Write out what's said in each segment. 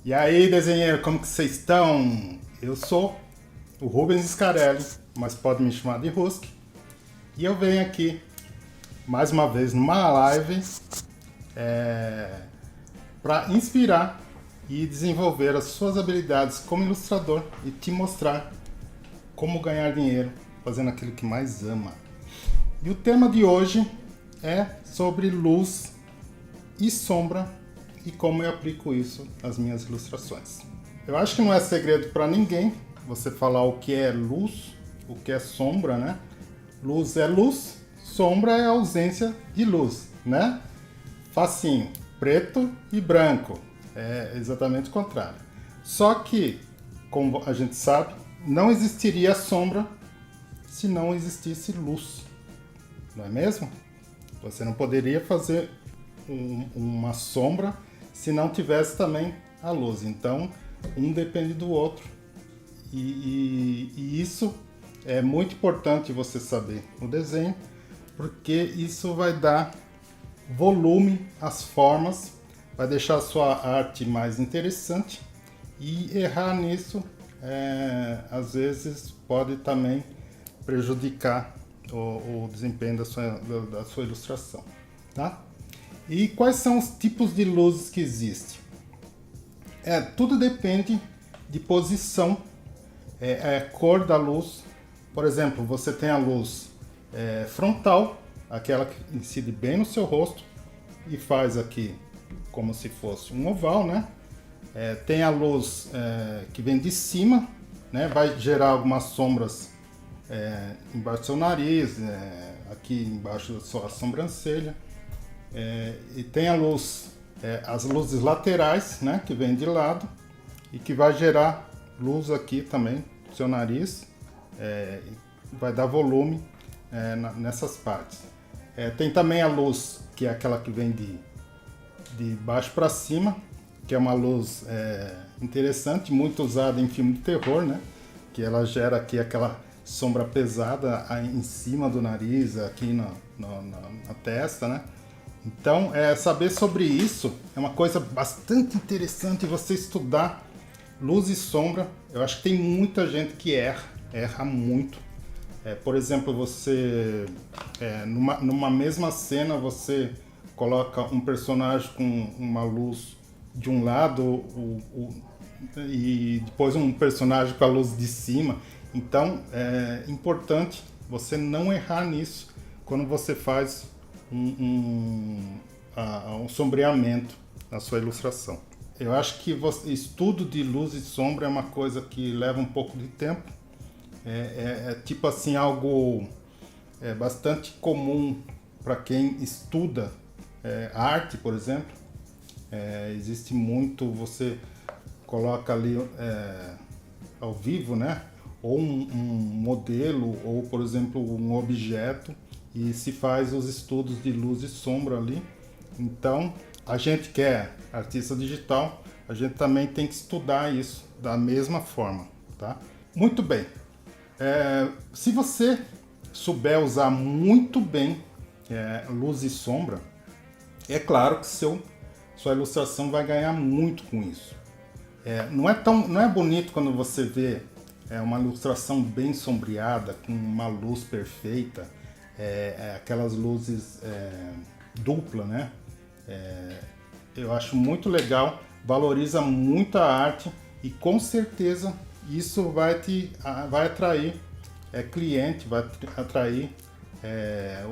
E aí, desenheiro, como que vocês estão? Eu sou o Rubens Scarelli, mas pode me chamar de Rusk. E eu venho aqui, mais uma vez, numa live para inspirar e desenvolver as suas habilidades como ilustrador e te mostrar como ganhar dinheiro fazendo aquilo que mais ama. E o tema de hoje é sobre luz e sombra e como eu aplico isso nas minhas ilustrações. Eu acho que não é segredo para ninguém você falar o que é luz, o que é sombra, né? Luz é luz, sombra é ausência de luz, né? Facinho, preto e branco, é exatamente o contrário. Só que, como a gente sabe, não existiria sombra se não existisse luz, não é mesmo? Você não poderia fazer uma sombra se não tivesse também a luz. Então, um depende do outro. E isso é muito importante você saber no desenho, porque isso vai dar volume às formas, vai deixar a sua arte mais interessante, e errar nisso, às vezes, pode também prejudicar o desempenho da sua ilustração. Tá? E quais são os tipos de luzes que existem? Tudo depende de posição, cor da luz. Por exemplo, você tem a luz frontal, aquela que incide bem no seu rosto e faz aqui como se fosse um oval, né? Tem a luz que vem de cima, né? Vai gerar algumas sombras embaixo do seu nariz, aqui embaixo da sua sobrancelha. E tem a luz, as luzes laterais, né, que vem de lado e que vai gerar luz aqui também no seu nariz, vai dar volume nessas partes. Tem também a luz que é aquela que vem de baixo para cima, que é uma luz interessante, muito usada em filme de terror, né, que ela gera aqui aquela sombra pesada em cima do nariz, aqui na testa, né? Então, saber sobre isso é uma coisa bastante interessante, você estudar luz e sombra. Eu acho que tem muita gente que erra muito. Por exemplo, você, numa mesma cena, você coloca um personagem com uma luz de um lado e depois um personagem com a luz de cima. Então, é importante você não errar nisso quando você faz um sombreamento na sua ilustração. Eu acho que estudo de luz e sombra é uma coisa que leva um pouco de tempo. Tipo assim, algo bastante comum para quem estuda arte, por exemplo. Existe muito, você coloca ali ao vivo, né? Ou um modelo, ou por exemplo um objeto, e se faz os estudos de luz e sombra ali. Então, a gente que é artista digital, a gente também tem que estudar isso da mesma forma, tá? Muito bem. Se você souber usar muito bem luz e sombra, é claro que sua ilustração vai ganhar muito com isso. Não é bonito quando você vê uma ilustração bem sombreada, com uma luz perfeita, aquelas luzes dupla, né? Eu acho muito legal, valoriza muito a arte e com certeza isso vai atrair cliente, vai atrair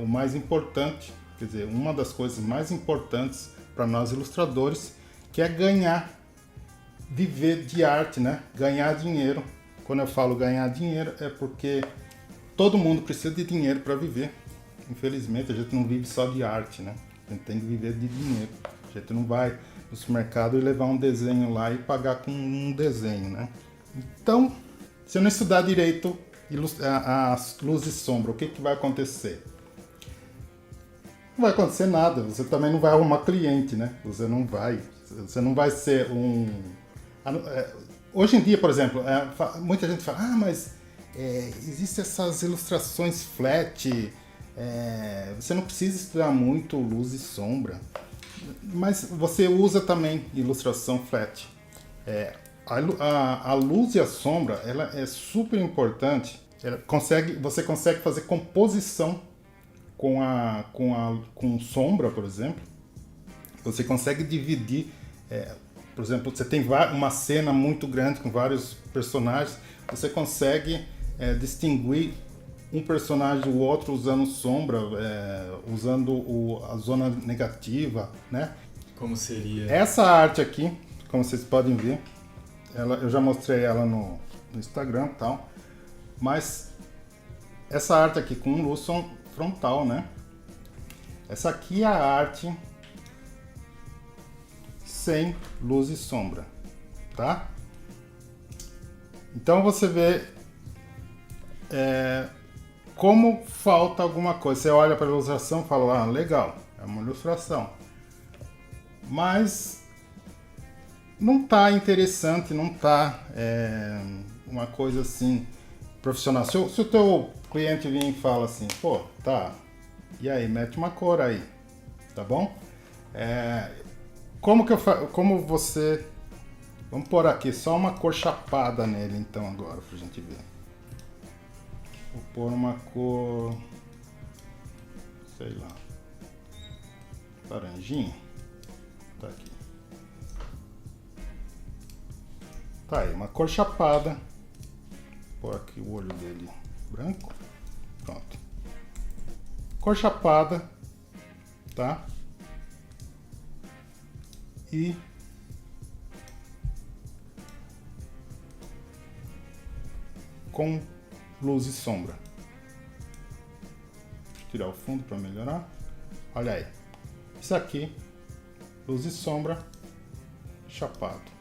o mais importante, quer dizer, uma das coisas mais importantes para nós ilustradores, que é viver de arte, né? Ganhar dinheiro. Quando eu falo ganhar dinheiro, é porque todo mundo precisa de dinheiro para viver. Infelizmente, a gente não vive só de arte, né? A gente tem que viver de dinheiro. A gente não vai no supermercado e levar um desenho lá e pagar com um desenho, né? Então, se eu não estudar direito as luzes e sombra, o que vai acontecer? Não vai acontecer nada. Você também não vai arrumar cliente, né? Você não vai ser hoje em dia, por exemplo, muita gente fala, mas existem essas ilustrações flat, você não precisa estudar muito luz e sombra, mas você usa também ilustração flat. A luz e a sombra, ela é super importante. Você consegue fazer composição com sombra, por exemplo. Você consegue dividir, por exemplo, você tem uma cena muito grande com vários personagens, você consegue distinguir um personagem do outro usando sombra, usando a zona negativa, né? Como seria? Essa arte aqui, como vocês podem ver, eu já mostrei ela no Instagram e tal, mas essa arte aqui com luz frontal, né? Essa aqui é a arte sem luz e sombra, tá? Então você vê como falta alguma coisa. Você olha para a ilustração e fala, legal, é uma ilustração. Mas não tá interessante, não tá uma coisa assim profissional. Se o teu cliente vem e fala assim, pô, tá, e aí, mete uma cor aí, tá bom? Como você... Vamos pôr aqui só uma cor chapada nele então agora, pra gente ver. Vou pôr uma cor... sei lá... laranjinha. Tá aqui. Tá aí, uma cor chapada. Vou pôr aqui o olho dele branco. Pronto. Cor chapada, tá? E com luz e sombra. Vou tirar o fundo para melhorar. Olha aí. Isso aqui, luz e sombra, chapado.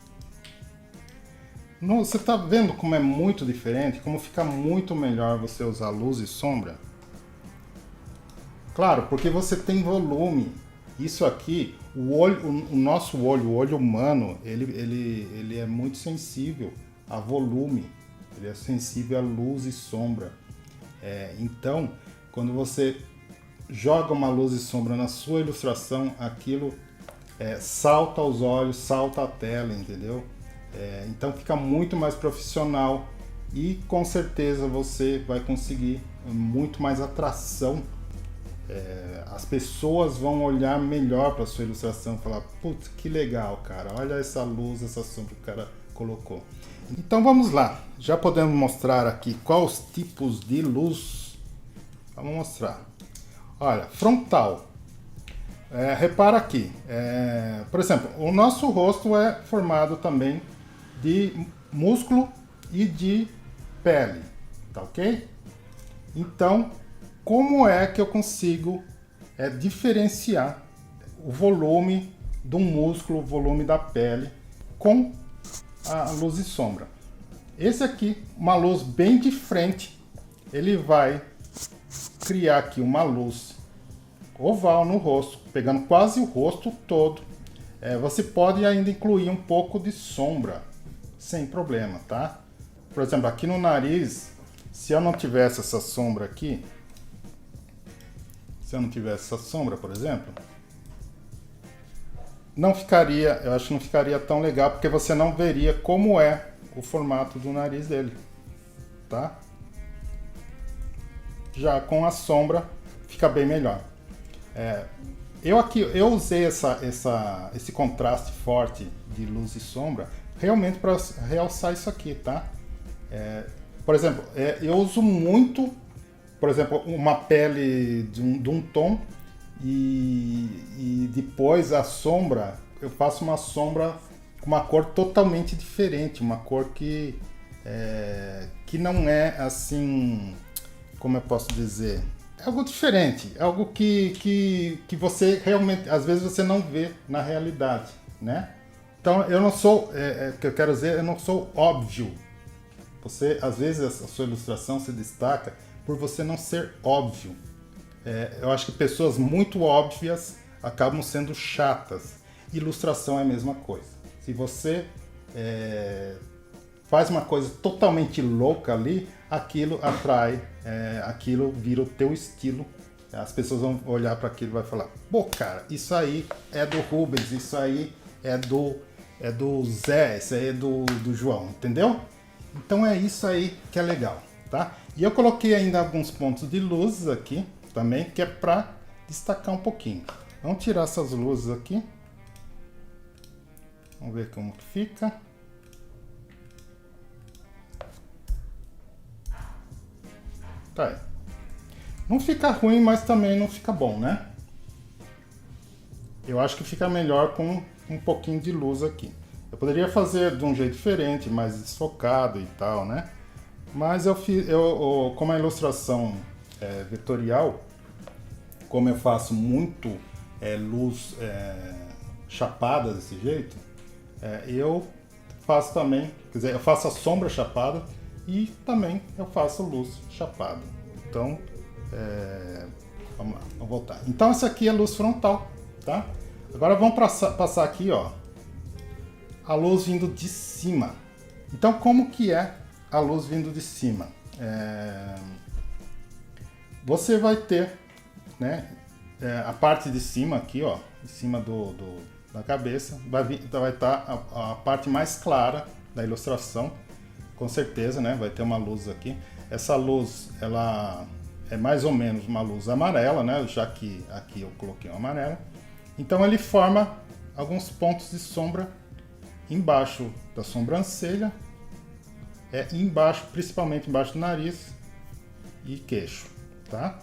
Você tá vendo como é muito diferente? Como fica muito melhor você usar luz e sombra? Claro, porque você tem volume. Isso aqui, o nosso olho, o olho humano, ele é muito sensível a volume. Ele é sensível a luz e sombra. Então, quando você joga uma luz e sombra na sua ilustração, aquilo salta aos olhos, salta a tela, entendeu? Então fica muito mais profissional e com certeza você vai conseguir muito mais atração. As pessoas vão olhar melhor para sua ilustração e falar, putz, que legal, cara, olha essa luz, essa sombra que o cara colocou. Então vamos lá, já podemos mostrar aqui quais os tipos de luz. Vamos mostrar. Olha, frontal. Repara aqui, por exemplo, o nosso rosto é formado também de músculo e de pele, tá ok? Então, como é que eu consigo diferenciar o volume do músculo, o volume da pele com a luz e sombra? Esse aqui, uma luz bem de frente, ele vai criar aqui uma luz oval no rosto, pegando quase o rosto todo. Você pode ainda incluir um pouco de sombra, sem problema, tá? Por exemplo, aqui no nariz, se eu não tivesse essa sombra aqui, por exemplo, não ficaria, eu acho que não ficaria tão legal, porque você não veria como é o formato do nariz dele, tá? Já com a sombra fica bem melhor. Eu usei esse contraste forte de luz e sombra realmente para realçar isso aqui, tá? Por exemplo, eu uso muito, por exemplo, uma pele de um tom e depois a sombra, eu faço uma sombra com uma cor totalmente diferente, uma cor que não é assim, como eu posso dizer, é algo diferente, é algo que você realmente, às vezes você não vê na realidade, né? Então eu não sou, o que eu quero dizer, eu não sou óbvio. Você, às vezes a sua ilustração se destaca por você não ser óbvio. Eu acho que pessoas muito óbvias acabam sendo chatas. Ilustração é a mesma coisa. Se você faz uma coisa totalmente louca ali, aquilo atrai, aquilo vira o teu estilo. As pessoas vão olhar para aquilo e vai falar, pô, cara, isso aí é do Rubens, isso aí é do é do Zé, esse aí é do João, entendeu? Então é isso aí que é legal, tá? E eu coloquei ainda alguns pontos de luzes aqui também, que é para destacar um pouquinho. Vamos tirar essas luzes aqui. Vamos ver como que fica. Tá aí. Não fica ruim, mas também não fica bom, né? Eu acho que fica melhor com um pouquinho de luz aqui. Eu poderia fazer de um jeito diferente, mais desfocado e tal, né? Mas como a ilustração é vetorial, como eu faço muito luz chapada desse jeito, eu faço também, quer dizer, eu faço a sombra chapada e também eu faço luz chapada. Então, vamos lá, vamos voltar. Então essa aqui é a luz frontal, tá? Agora vamos passar aqui, ó, a luz vindo de cima. Então como que é a luz vindo de cima? Você vai ter, né, a parte de cima aqui, ó, em cima da cabeça, vai estar a parte mais clara da ilustração, com certeza, né, vai ter uma luz aqui. Essa luz, ela é mais ou menos uma luz amarela, né, já que aqui eu coloquei uma amarela. Então ele forma alguns pontos de sombra embaixo da sobrancelha, embaixo, principalmente embaixo do nariz e queixo, tá?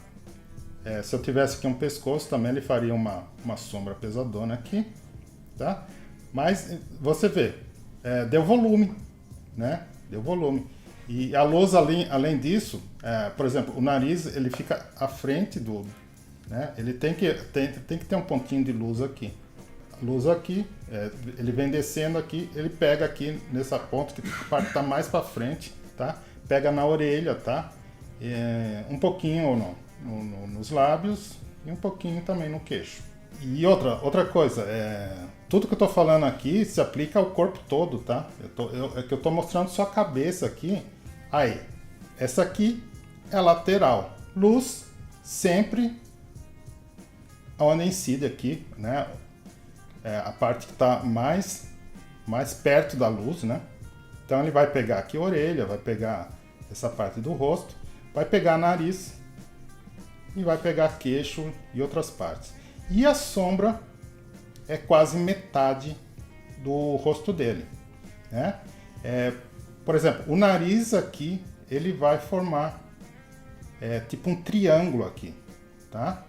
Se eu tivesse aqui um pescoço também ele faria uma sombra pesadona aqui, tá? Mas você vê, deu volume, né? Deu volume. E a luz além disso, por exemplo, o nariz ele fica à frente do, né? Ele tem que ter um pontinho de luz aqui. Luz aqui, ele vem descendo aqui, ele pega aqui nessa ponta que está mais para frente, tá? Pega na orelha, tá? Um pouquinho nos lábios e um pouquinho também no queixo. E outra coisa, tudo que eu tô falando aqui se aplica ao corpo todo, tá? Eu tô mostrando só a cabeça aqui. Aí, essa aqui é a lateral. Luz sempre onde incide aqui, né? A parte que está mais perto da luz, né? Então ele vai pegar aqui a orelha, vai pegar essa parte do rosto, vai pegar nariz e vai pegar queixo e outras partes. E a sombra é quase metade do rosto dele, né? Por exemplo, o nariz aqui, ele vai formar tipo um triângulo aqui, tá?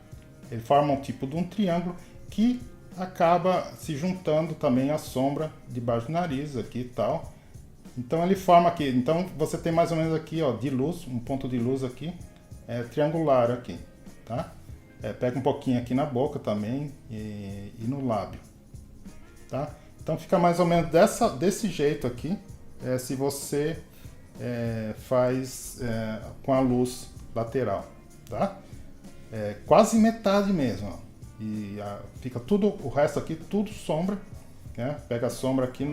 Ele forma um tipo de um triângulo que acaba se juntando também a sombra debaixo do nariz aqui e tal. Então ele forma aqui, então você tem mais ou menos aqui, ó, de luz, um ponto de luz aqui, triangular aqui, tá? Pega um pouquinho aqui na boca também e no lábio, tá? Então fica mais ou menos desse jeito aqui, se você faz com a luz lateral, tá? Quase metade mesmo, ó. E fica tudo, o resto aqui, tudo sombra, né? Pega a sombra aqui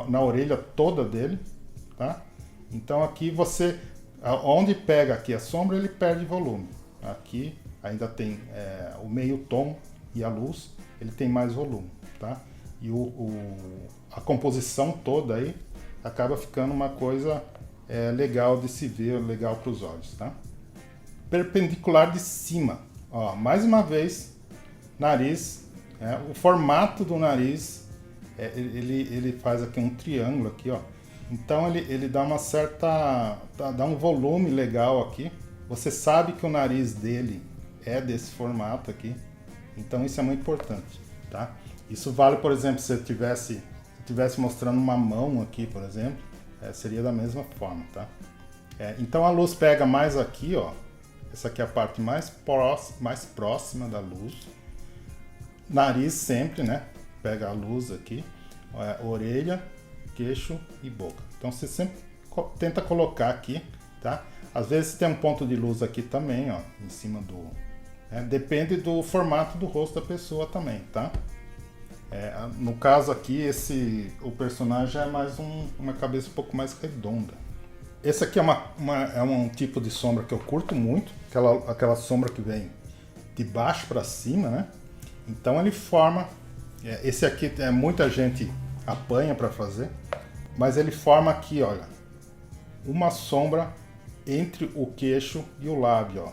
na orelha toda dele, tá? Então aqui onde pega aqui a sombra, ele perde volume. Aqui ainda tem o meio tom e a luz, ele tem mais volume, tá? E a composição toda aí acaba ficando uma coisa legal de se ver, legal para os olhos, tá? Perpendicular de cima. Ó, mais uma vez, nariz, o formato do nariz, ele faz aqui um triângulo aqui, ó. Então ele dá uma certa, dá um volume legal aqui. Você sabe que o nariz dele é desse formato aqui, então isso é muito importante, tá? Isso vale, por exemplo, se eu tivesse mostrando uma mão aqui, por exemplo, seria da mesma forma, tá? Então a luz pega mais aqui, ó. Essa aqui é a parte mais próxima da luz. Nariz sempre, né? Pega a luz aqui. Orelha, queixo e boca. Então você sempre tenta colocar aqui, tá? Às vezes tem um ponto de luz aqui também, ó. Em cima do... depende do formato do rosto da pessoa também, tá? No caso aqui, o personagem é mais uma cabeça um pouco mais redonda. Esse aqui é um tipo de sombra que eu curto muito, aquela sombra que vem de baixo para cima, né? Então ele forma, esse aqui muita gente apanha para fazer. Mas ele forma aqui, olha, uma sombra entre o queixo e o lábio, ó,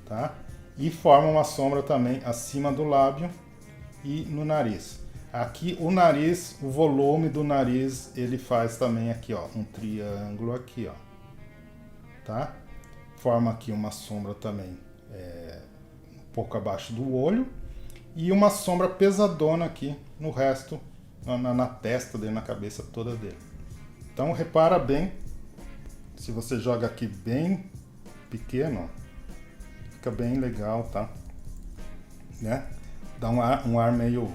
tá? E forma uma sombra também acima do lábio e no nariz. Aqui o nariz, o volume do nariz, ele faz também aqui, ó, um triângulo aqui, ó, tá? Forma aqui uma sombra também um pouco abaixo do olho e uma sombra pesadona aqui no resto, na testa dele, na cabeça toda dele. Então repara bem, se você joga aqui bem pequeno, fica bem legal, tá? Né? Dá um ar meio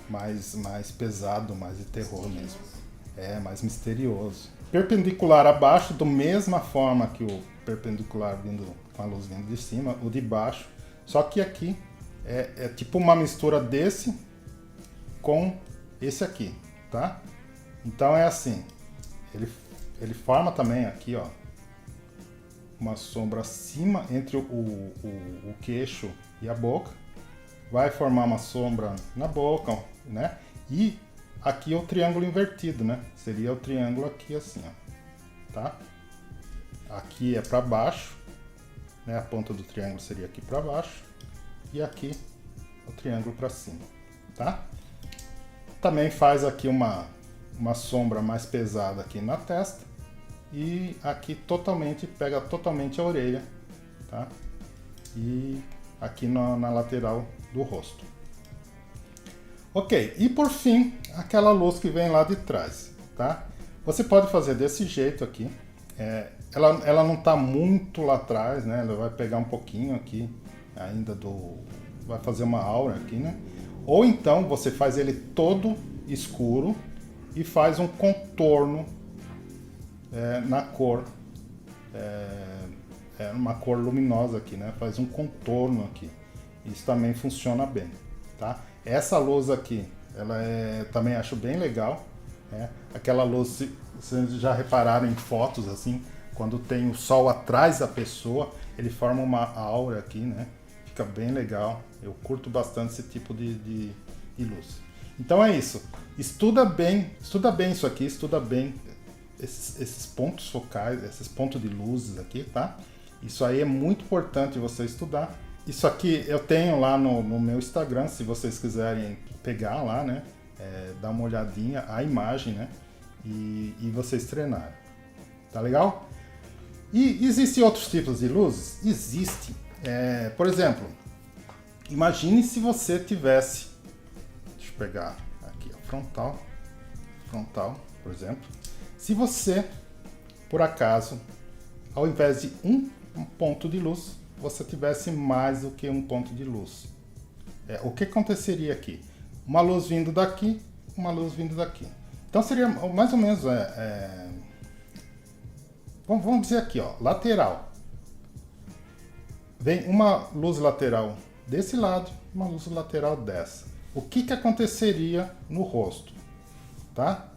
mais pesado, mais de terror mesmo. É, mais misterioso. Perpendicular abaixo, da mesma forma que o perpendicular vindo com a luz vindo de cima, o de baixo. Só que aqui é tipo uma mistura desse com esse aqui, tá? Então é assim, ele forma também aqui, ó, uma sombra acima entre o queixo e a boca. Vai formar uma sombra na boca, né? E aqui é o triângulo invertido, né? Seria o triângulo aqui assim, ó, tá? Aqui é para baixo, né? A ponta do triângulo seria aqui para baixo e aqui o triângulo para cima, tá? Também faz aqui uma sombra mais pesada aqui na testa e aqui pega totalmente a orelha, tá? E aqui na lateral do rosto. Ok, e por fim, aquela luz que vem lá de trás, tá? Você pode fazer desse jeito aqui. Ela não está muito lá atrás, né? Ela vai pegar um pouquinho aqui ainda vai fazer uma aura aqui, né? Ou então você faz ele todo escuro e faz um contorno na cor, uma cor luminosa aqui, né? Faz um contorno aqui. Isso também funciona bem, tá? Essa luz aqui, ela também acho bem legal, né? Aquela luz, vocês já repararam em fotos assim, quando tem o sol atrás da pessoa, ele forma uma aura aqui, né? Fica bem legal. Eu curto bastante esse tipo de luz. Então é isso. Estuda bem isso aqui, estuda bem esses pontos focais, esses pontos de luzes aqui, tá? Isso aí é muito importante você estudar. Isso aqui eu tenho lá no meu Instagram, se vocês quiserem pegar lá, né? Dar uma olhadinha, a imagem, né? E vocês treinarem. Tá legal? E existem outros tipos de luzes? Existem. Por exemplo, imagine se você tivesse, deixa eu pegar aqui, frontal, por exemplo. Se você, por acaso, ao invés de um ponto de luz, você tivesse mais do que um ponto de luz. O que aconteceria aqui? Uma luz vindo daqui, uma luz vindo daqui. Então seria mais ou menos, vamos dizer aqui, ó, lateral. Vem uma luz lateral desse lado, uma luz lateral dessa. O que aconteceria no rosto? Tá?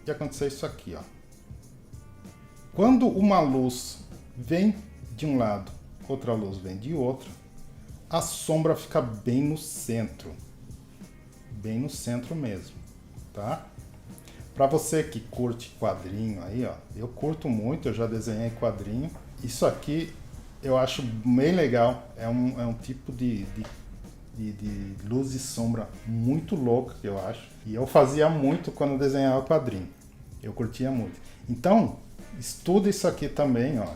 Ia acontecer isso aqui, ó. Quando uma luz vem de um lado, outra luz vem de outro, a sombra fica bem no centro mesmo, tá? Para você que curte quadrinho aí, ó, eu curto muito, eu já desenhei quadrinho. Isso aqui eu acho bem legal, é um tipo de luz e sombra muito louco que eu acho. E eu fazia muito quando desenhava quadrinho, eu curtia muito. Então, estuda isso aqui também, ó.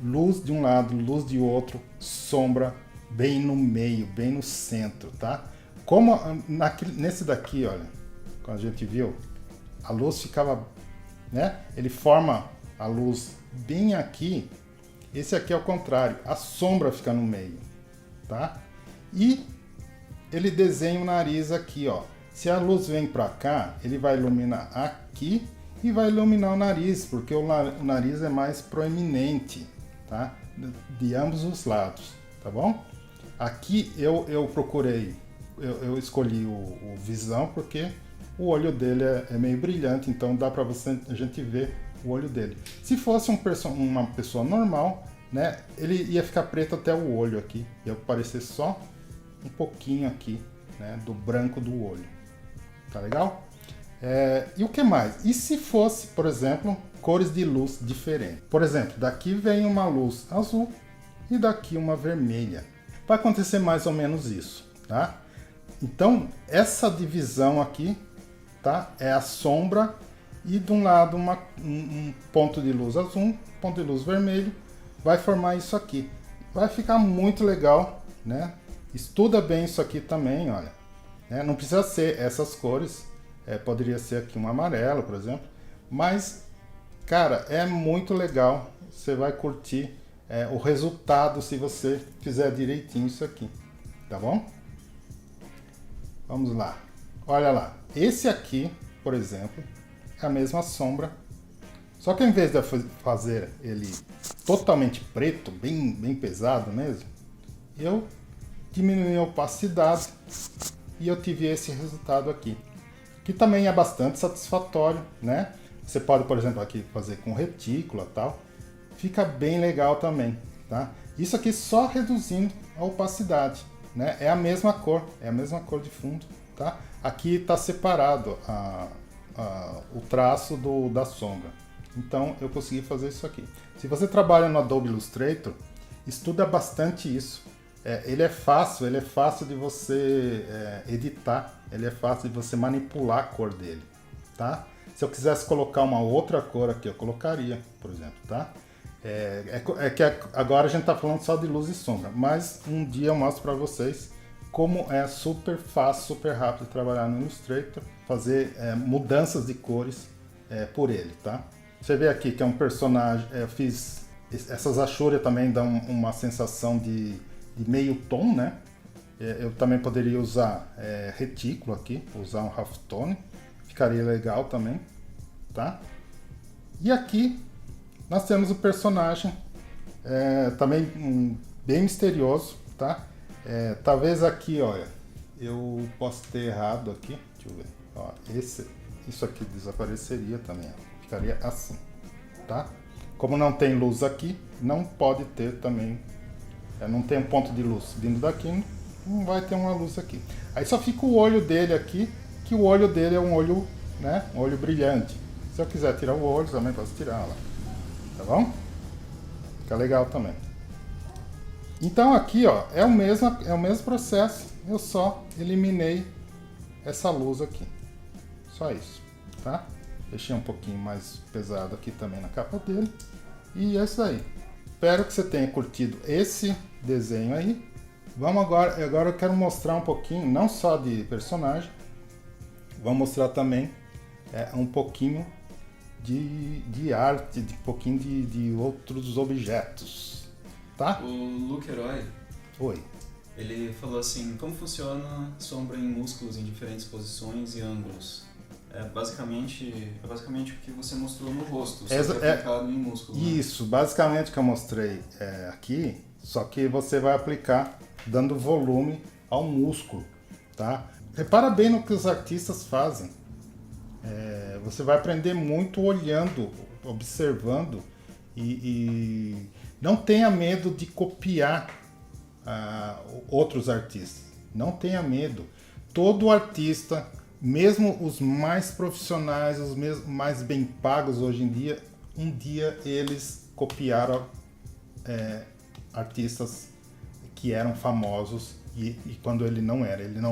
Luz de um lado, luz de outro, sombra bem no meio, bem no centro, tá? Como nesse daqui, olha, quando a gente viu, a luz ficava, né? Ele forma a luz bem aqui. Esse aqui é o contrário, a sombra fica no meio, tá? E ele desenha o nariz aqui, ó. Se a luz vem para cá, ele vai iluminar aqui e vai iluminar o nariz, porque o nariz é mais proeminente, tá? De ambos os lados, tá bom? Aqui eu procurei, eu escolhi o Visão porque o olho dele é meio brilhante, então dá para a gente ver o olho dele. Se fosse uma pessoa normal, né, ele ia ficar preto até o olho aqui, ia aparecer só um pouquinho aqui né, do branco do olho. Tá legal? E o que mais? E se fosse, por exemplo, cores de luz diferentes? Por exemplo, daqui vem uma luz azul e daqui uma vermelha. Vai acontecer mais ou menos isso, tá? Então, essa divisão aqui, tá? É a sombra e de um lado um ponto de luz azul, um ponto de luz vermelho, vai formar isso aqui. Vai ficar muito legal, né? Estuda bem isso aqui também, olha. Não precisa ser essas cores, poderia ser aqui um amarelo, por exemplo. Mas, cara, é muito legal. Você vai curtir o resultado se você fizer direitinho isso aqui, tá bom? Vamos lá. Olha lá. Esse aqui, por exemplo, é a mesma sombra. Só que ao invés de eu fazer ele totalmente preto, bem pesado mesmo, eu diminui a opacidade e eu tive esse resultado aqui, que também é bastante satisfatório, né? Você pode, por exemplo, aqui fazer com retícula e tal, fica bem legal também, tá? Isso aqui só reduzindo a opacidade, né? É a mesma cor de fundo, tá? Aqui está separado o traço da sombra, então eu consegui fazer isso aqui. Se você trabalha no Adobe Illustrator, estuda bastante isso. Ele é fácil de você editar, ele é fácil de você manipular a cor dele, tá? Se eu quisesse colocar uma outra cor aqui, eu colocaria, por exemplo, tá? Que agora a gente está falando só de luz e sombra, mas um dia eu mostro para vocês como é super fácil, super rápido de trabalhar no Illustrator, fazer mudanças de cores por ele, tá? Você vê aqui que é um personagem, eu fiz essas achúrias também dão uma sensação de meio tom, né? Eu também poderia usar retículo aqui, usar um halftone, ficaria legal também, tá? E aqui nós temos o personagem também bem misterioso, tá? Talvez aqui, olha, eu posso ter errado aqui, deixa eu ver, ó, isso aqui desapareceria também, ó. Ficaria assim, tá? Como não tem luz aqui, não pode ter também, não tem um ponto de luz vindo daqui, não vai ter uma luz aqui. Aí só fica o olho dele aqui, que o olho dele é um olho, né, um olho brilhante. Se eu quiser tirar o olho, também posso tirar lá, tá bom? Fica legal também. Então aqui, ó, é o mesmo processo, eu só eliminei essa luz aqui, só isso, tá? Deixei um pouquinho mais pesado aqui também na capa dele. E é isso aí. Espero que você tenha curtido esse desenho aí. Vamos agora eu quero mostrar um pouquinho, não só de personagem, vou mostrar também um pouquinho de arte, um pouquinho de outros objetos, tá? O Luke Herói, Oi. ele falou assim, como funciona sombra em músculos em diferentes posições e ângulos? É basicamente o que você mostrou no rosto, só que aplicado em músculo. Isso, basicamente o que eu mostrei aqui, só que você vai aplicar dando volume ao músculo, tá? Repara bem no que os artistas fazem. Você vai aprender muito olhando, observando e não tenha medo de copiar outros artistas. Não tenha medo. Todo artista, mesmo os mais profissionais, os mais bem pagos hoje em dia, um dia eles copiaram artistas que eram famosos e quando ele não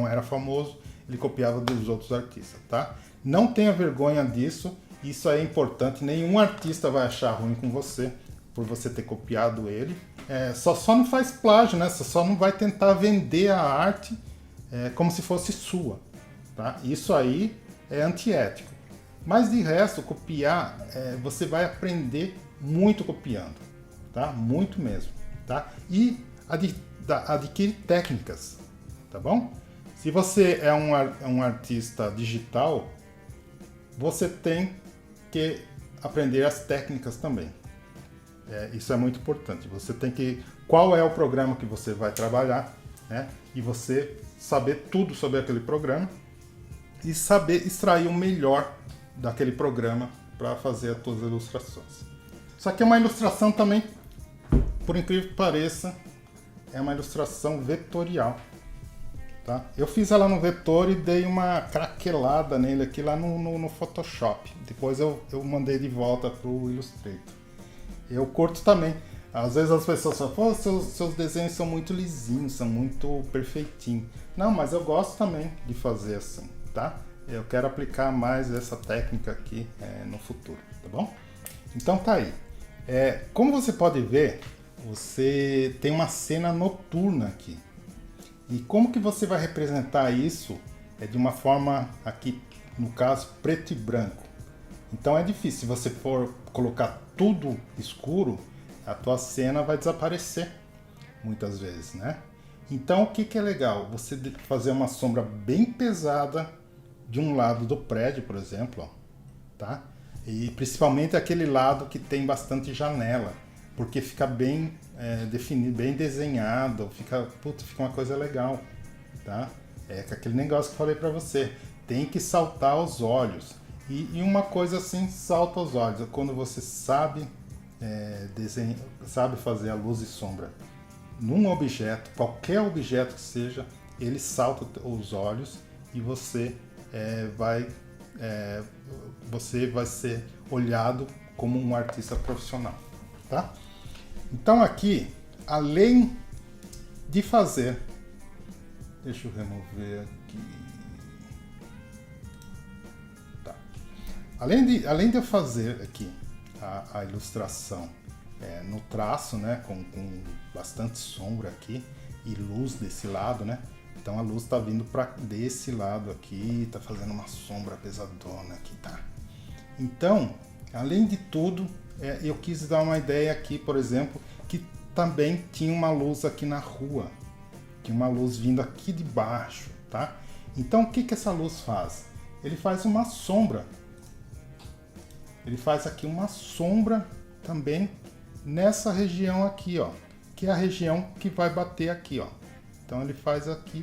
era famoso, ele copiava dos outros artistas, tá? Não tenha vergonha disso, isso é importante, nenhum artista vai achar ruim com você por você ter copiado ele. Só não faz plágio, né? Você só não vai tentar vender a arte como se fosse sua. Tá? Isso aí é antiético. Mas de resto, copiar, você vai aprender muito copiando, tá? Muito mesmo, tá? E adquirir técnicas, tá bom? Se você é um artista digital, você tem que aprender as técnicas também. Isso é muito importante. Você tem que... Qual é o programa que você vai trabalhar, né? E você saber tudo sobre aquele programa e saber extrair o melhor daquele programa para fazer as suas ilustrações. Isso aqui é uma ilustração também, por incrível que pareça, é uma ilustração vetorial, tá? Eu fiz ela no vetor e dei uma craquelada nele aqui lá no Photoshop. Depois eu mandei de volta pro Illustrator. Eu curto também. Às vezes as pessoas falam, pô, seus desenhos são muito lisinhos, são muito perfeitinhos. Não, mas eu gosto também de fazer assim, tá? Eu quero aplicar mais essa técnica aqui no futuro, tá bom? Então tá aí. Como você pode ver, você tem uma cena noturna aqui. E como que você vai representar isso de uma forma aqui, no caso, preto e branco? Então é difícil. Se você for colocar tudo escuro, a tua cena vai desaparecer muitas vezes, né? Então o que é legal? Você fazer uma sombra bem pesada de um lado do prédio, por exemplo, ó, tá? E principalmente aquele lado que tem bastante janela, porque fica bem definido, bem desenhado, fica uma coisa legal, tá? É aquele negócio que eu falei para você, tem que saltar aos olhos. E uma coisa assim salta aos olhos, quando você sabe sabe fazer a luz e sombra num objeto, qualquer objeto que seja, ele salta os olhos e você vai ser olhado como um artista profissional, tá? Então aqui, além de fazer, deixa eu remover aqui, tá? Além de eu fazer aqui a ilustração no traço, né, com bastante sombra aqui e luz desse lado, né? Então a luz está vindo desse lado aqui, está fazendo uma sombra pesadona aqui, tá? Então, além de tudo, eu quis dar uma ideia aqui, por exemplo, que também tinha uma luz aqui na rua, tinha uma luz vindo aqui de baixo, tá? Então o que essa luz faz? Ele faz uma sombra. Ele faz aqui uma sombra também nessa região aqui, ó, que é a região que vai bater aqui, ó. Então ele faz aqui,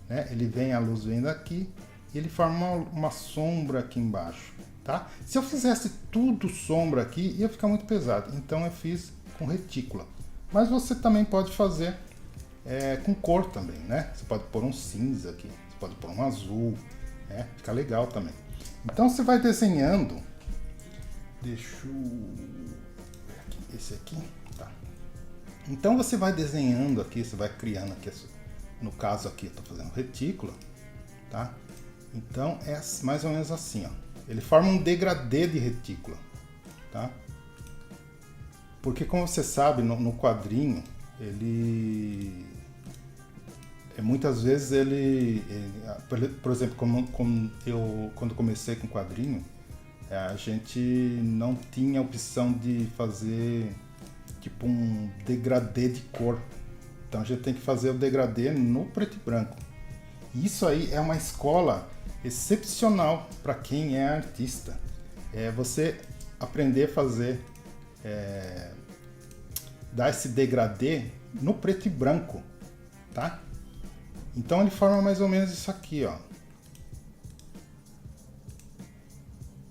né? Ele vem, a luz vem daqui e ele forma uma sombra aqui embaixo, tá? Se eu fizesse tudo sombra aqui, ia ficar muito pesado. Então eu fiz com retícula. Mas você também pode fazer com cor também, né? Você pode pôr um cinza aqui, você pode pôr um azul, fica legal também. Então você vai desenhando. Deixa eu ver aqui, esse aqui, tá? Então você vai desenhando aqui, você vai criando aqui, no caso aqui eu estou fazendo retícula, tá? Então é mais ou menos assim, ó. Ele forma um degradê de retícula, tá? Porque como você sabe, no quadrinho, ele muitas vezes por exemplo, quando comecei com quadrinho, a gente não tinha opção de fazer tipo um degradê de cor. Então a gente tem que fazer o degradê no preto e branco. E isso aí é uma escola excepcional para quem é artista. É você aprender a fazer, dar esse degradê no preto e branco, tá? Então ele forma mais ou menos isso aqui, ó.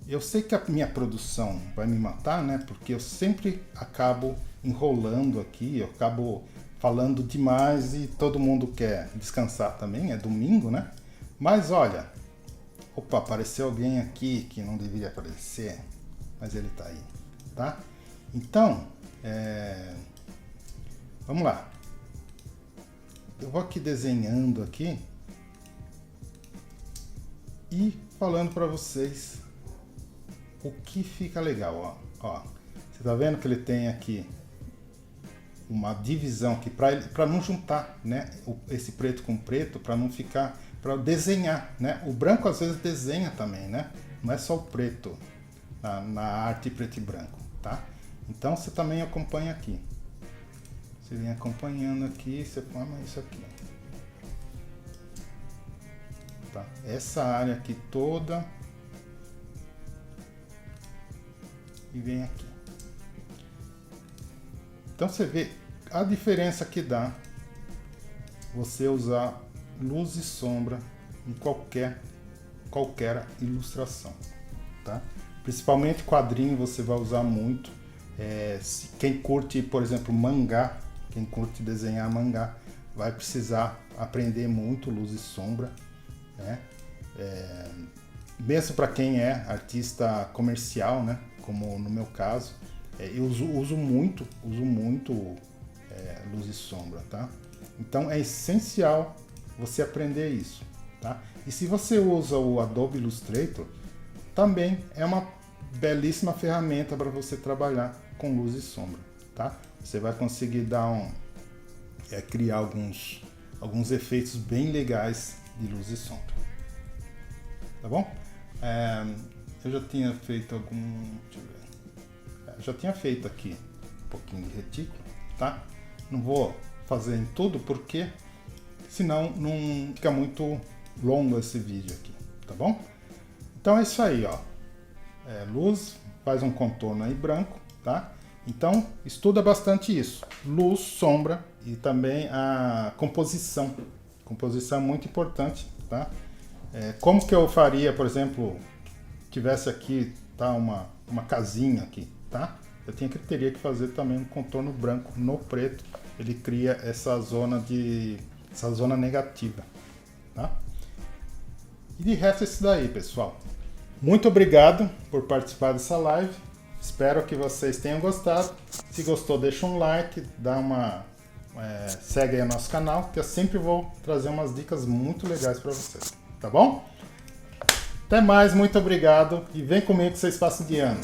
Eu sei que a minha produção vai me matar, né? Porque eu sempre acabo enrolando aqui, eu acabo falando demais e todo mundo quer descansar também, é domingo, né? Mas olha, opa, apareceu alguém aqui que não deveria aparecer, mas ele tá aí, tá? Então, vamos lá. Eu vou aqui desenhando aqui e falando para vocês o que fica legal, ó. Você tá vendo que ele tem aqui uma divisão aqui para não juntar, né? Esse preto com preto, para não ficar, para desenhar, né? O branco às vezes desenha também, né? Não é só o preto na arte preto e branco, tá? Então você também acompanha aqui. Você vem acompanhando aqui, você forma isso aqui, tá? Essa área aqui toda. E vem aqui. Então você vê a diferença que dá você usar luz e sombra em qualquer ilustração, tá? Principalmente quadrinho você vai usar muito. Quem curte, por exemplo, mangá, quem curte desenhar mangá, vai precisar aprender muito luz e sombra, né? Mesmo para quem é artista comercial, né? Como no meu caso, eu uso muito luz e sombra, tá? Então é essencial você aprender isso, tá? E se você usa o Adobe Illustrator, também é uma belíssima ferramenta para você trabalhar com luz e sombra, tá? Você vai conseguir dar criar alguns efeitos bem legais de luz e sombra, tá bom? Eu já tinha feito já tinha feito aqui um pouquinho de retículo, tá? Não vou fazer em tudo porque senão não fica muito longo esse vídeo aqui, tá bom? Então é isso aí, ó. Luz, faz um contorno aí branco, tá? Então estuda bastante isso, luz, sombra e também a composição. Composição é muito importante, tá? Como que eu faria, por exemplo, tivesse aqui, tá, uma casinha aqui, tá? Teria que fazer também um contorno branco no preto. Ele cria essa zona negativa, tá? E de resto é isso daí, pessoal. Muito obrigado por participar dessa live. Espero que vocês tenham gostado. Se gostou, deixa um like, segue aí o nosso canal, que eu sempre vou trazer umas dicas muito legais para vocês, tá bom? Até mais, muito obrigado e vem comigo que vocês passam de ano.